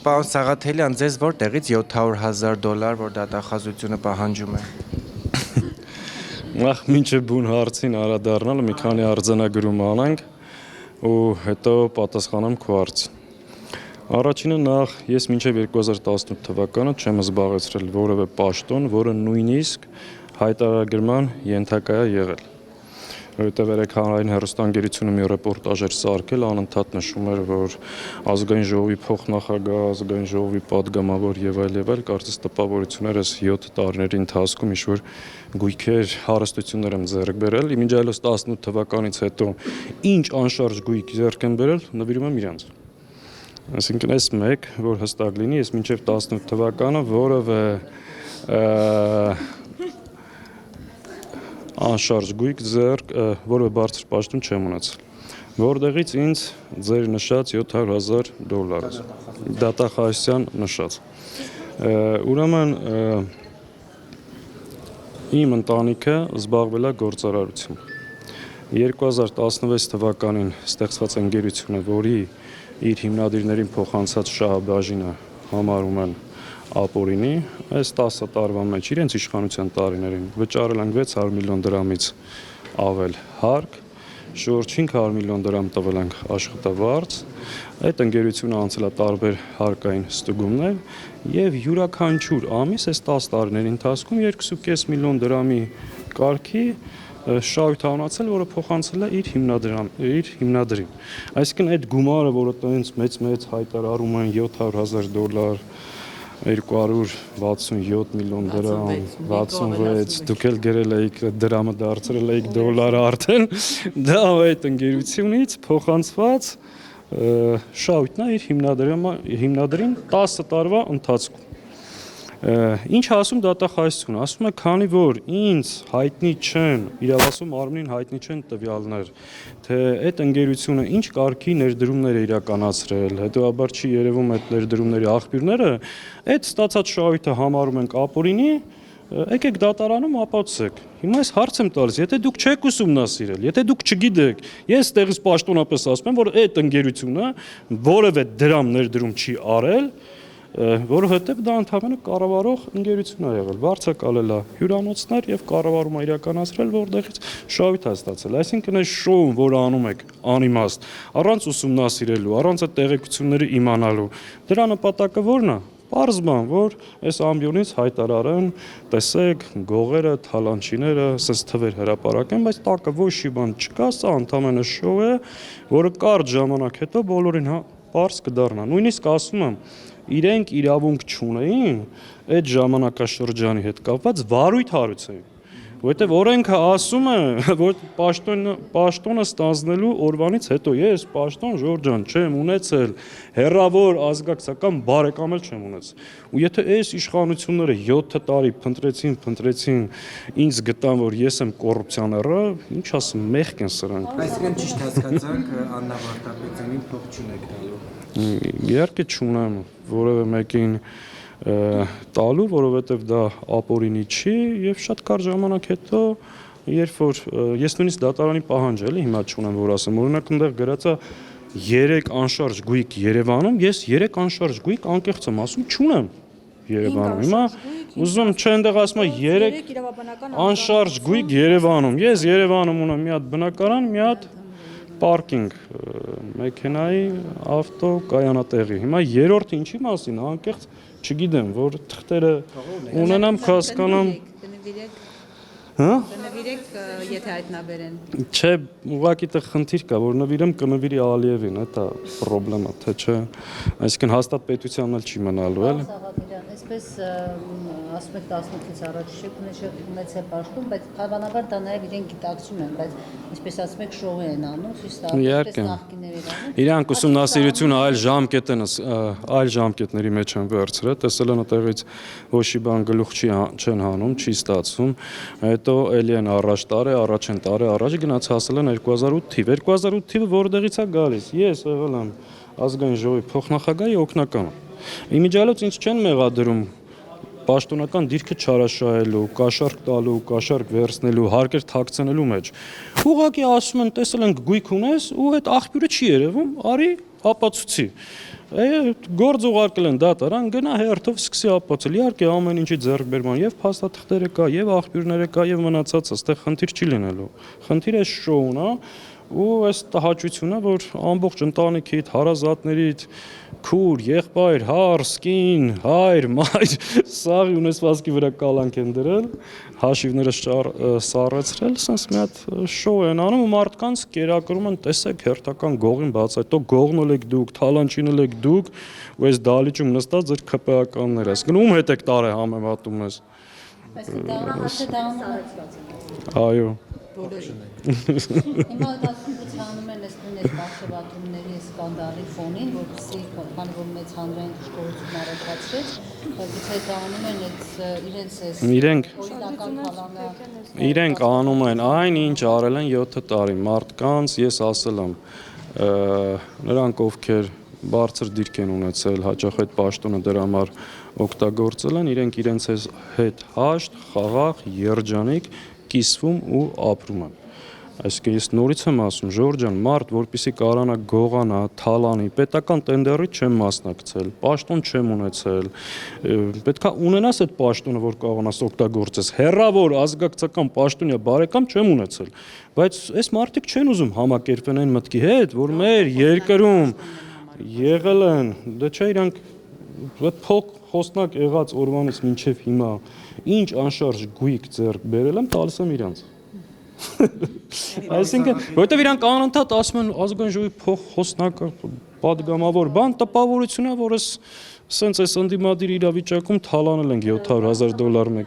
պարոն Սաղաթելյան, ձեզ որտեղից $700,000, որ դատախազությունը պահանջում է։ Նախ մինչև բուն հարցին անդրադառնալը մի քանի արձանագրում անենք ու հետո պատասխանեմ քո հարցին։ Առաջինը նախ ես մինչև 2018 թվականը չեմ զբաղեցրել որևէ պաշտոն, որը նույնիսկ հայտարարագրման ենթակա է եղել։ Որովհետև հանրային հեռուստաընկերությունը մի ռեպորտաժ էր սարքել, անընդհատ նշում էր, որ ազգային ժողովի փոխնախագահ, ազգային ժողովի падգամավոր եւ այլ, կարծես տպավորություններս 7 տարիների ընթացքում ինչ-որ գույքեր, հարստություններ եմ ձեռք բերել, իմիջիայլոց 18 թվականից հետո ինչ անշարժ գույք ձեռք եմ բերել, նվիրում եմ իրանց։ Այսինքն այս մեկ, որ հստակ լինի, ես մինչև 18 թվականը որևէ անշարժ գույք ձեռք, որևէ բարձր պաշտոն չեմ ունեցել, որտեղից ինձ ձեր նշած $700,000 դատախազության նշած։ Ուրեմն իմ ընտանիքը զբաղվել է գործարարությամբ։ 2016 թվականին ստեղծված ընկերությունը, որի իր հիմնադիրներին փոխանցած շահաբաժինը համարում են ապօրինի, այս 10 տարվա մեջ իրենց իշխանության տարիներին վճարել են $600 միլիոն ավել հարկ, շուրջ $500 միլիոն տվել ենք աշխատավարձ, այդ ընկերությունը անցել է տարբեր հարկային ստուգումներ եւ յուրաքանչյուր ամիս այս 10 տարիների ընթացքում $2.5 միլիոն կարգի շահույթ ունեցել, որը փոխանցել է իր հիմնադրին։ Այսինքն այդ գումարը, որը տենց մեծ հայտարարում են $700,000, $267 միլիոն, 66, դուք էլ գրել եք դրամը դարձրել եք դոլար արդեն, դա այդ ընկերությունից փոխանցված շահույթն է իր հիմնադրին 10 տարվա ընթացքում։ Ինչ ասում դատախազությունը, ասում է, քանի որ ինձ հայտնի չեն, իրավասու մարմնին հայտնի չեն տվյալներ, թե այդ ընկերությունը ինչ կարգի ներդրումներ է իրականացրել, հետևաբար չի երևում այդ ներդրումների աղբյուրները, այդ ստացած շահույթը համարում ենք ապօրինի, եկեք դատարանում ապացուցեք։ Հիմա այս հարց եմ տալիս, եթե դուք չեք ուսումնասիրել, եթե դուք չգիտեք, ես տեղից պաշտոնապես ասում եմ, որ այդ ընկերությունը որևէ դրամ ներդրում չի արել, որովհետև դա ընդհանրապես կառավարող ընկերություն է եղել, վարձակալել է հյուրանոցներ եւ կառավարում է իրականացրել, որտեղից շահույթ է ստացել։ Այսինքն այս շոուն, որը անում եք անիմաստ, առանց ուսումնասիրելու, առանց այդ տեղեկությունները իմանալու, դրա նպատակը ո՞րն է։ Պարզ բան, որ այս ամբիոնից հայտարարեն, տեսեք, գողերը, թալանչիները, ասես թվեր հրապարակեն, բայց տակը ոչ մի բան չկա, սա ընդհանրապես շոու է, որը կարճ ժամանակ հետո բոլորին պարզ կդառնա։ Նույնիսկ ասում եմ, իրենք իրավունք չունեին այդ ժամանակաշրջանի հետ կապված վարույթ հարուցեին, որովհետև օրենքը ասում է, որ պաշտոնը ստանձնելու օրվանից հետո ես պաշտոն Ժորժան չեմ ունեցել, հեռավոր ազգակցական բարեկամ էլ չեմ ունեցել։ Ու եթե այս իշխանությունները 7 տարի փնտրեցին, ինձ գտան, որ ես եմ կոռուպցիան եռը, ինչ ասեմ, մեղք են սրանք։ Այսինքն ճիշտ հասկացանք, Աննա Վարդապետյանին փող չունեք տալու։ Իհարկե չունեմ որևէ մեկին տալու, որովհետև դա ապօրինի չի եւ շատ կարճ ժամանակ հետո, երբ որ ես նույնիսկ դատարանի պահանջ էլի հիմա չունեմ, որ ասեմ, օրինակ այնտեղ գրած է 3 անշարժ գույք Երևանում, ես 3 անշարժ գույք անկեղծ եմ ասում, չունեմ Երևանում։ Հիմա ուզում չէ այնտեղ ասում է 3 անշարժ գույք Երևանում։ Ես Երևանում ունեմ մի հատ բնակարան, մի հատ պարկինգ մեքենայի ավտո կայանատեղի։ Հիմա երրորդը ինչի մասին, անկեղծ չգիտեմ, որ թղթերը ունենամ, հասկանամ։ Նվիրեք, եթե հայտնաբերեն։ Չէ, ուղղակի դա խնդիր կա, որ նվիրեմ կնվիրի Ալիևին, դա պրոբլեմա, թե չէ։ Այսինքն հաստատ պետությանն էլ չի մնալու, էլի։ Սաղաթելյան, այսպես ասում եք 18-ից առաջ չեք ունեցել պաշտոն, բայց հավանաբար դա նաև իրենք գիտակցում են, բայց այսպես ասում եք շոու են անում, ցույց տալիս նախկիններ են անում։ Իրանք ուսումնասիրությունը այլ ժամկետների մեջ են վերցրել, տեսել են այդտեղից ոչ մի բան գլուխ չեն հանում, չի ստացվում, հետո էլի են առաջին տարի առաջ գնաց հասել են 2008 թիվ։ 2008 թիվը որտեղից է գալիս։ Ես եղել եմ ազգային ժողովի փոխնախագահի օգնականը։ Իմիջիայլոց ինձ չեն մեղադրում պաշտոնական դիրքը չարաշահելու, կաշառք տալու, կաշառք վերցնելու, հարկեր թաքցնելու մեջ։ Ուղղակի ասում են, տեսել ենք գույք ունես ու այդ աղբյուրը չի երևում, արի ապացուցի։ Գործ ուղարկել են դատարան, գնա հերթով սկսի ապացել։ Իհարկե ամեն ինչի ձեռք բերման եւ փաստաթղթերը կա, եւ աղբյուրները կա, եւ մնացածը, այստեղ խնդիր չի լինելու։ Խնդիրը այս շոուն է, ու այս տհաճությունը, որ ամբողջ ընտանիքիդ, հարազատներիդ, քուր, եղբայր, հարս, կին, հայր, մայր, սաղի ունեցվածքի վրա կալանք են դրել, հաշիվները սառեցրել, ասես մի հատ շոու են անում ու մարդկանց կերակրում են, տեսեք հերթական գողին բացայտո գողնել եք դուք, թալանչինել եք դուք, ու այս դալիճում նստած ձեր ԿՊԱ-ականներ ես։ Գնում եք եք տարե համեմատում ես։ Այո։ Հիմա դասում են այս բաշխվածումների սկանդալի ֆոնին, որպեսզի քանի որ մեծ հանրային դժգոհություն առաջացրեց, գուցե դառնում են իրենց այս օրինական քալանը։ Իրենք անում են այն, ինչ արել են 7 տարի մարդկանց, ես ասել եմ, նրանք ովքեր բարձր դիրք են ունեցել, հաճախ այդ պաշտոնը դրա համար օգտագործել են, իրենք իրենց հետ հաշտ, խաղաղ, երջանիկ կիսվում ու ապրում են։ Այսինքն ես նորից եմ ասում, Ժորժ ջան, մարդ, որպեսզի կարողանա գողանա, թալանի, պետական տենդերից չեմ մասնակցել, պաշտոն չեմ ունեցել, պետքա ունենաս այդ պաշտոնը, որ կարողանաս օգտագործես, հեռավոր ազգակցական պաշտոնյա բարեկամ չեմ ունեցել, բայց այս մարդիկ չեն ուզում համակերպեն այն մտքի հետ, որ մեր երկրում եղել են, դե չէ իրանք փոք խոսնակ եղած օրվանից մինչև հիմա ինչ անշարժ գույք ձեռք բերել եմ, տալիս եմ իրանց։ Այսինքն, որովհետև իրանք անընդհատ ասում են ազգային ժողովի փոխխոսնակը պատգամավոր բան, տպավորությունն է, որ սենց այս ընդդիմադիր իրավիճակում թալանել ենք $700,000 մեկ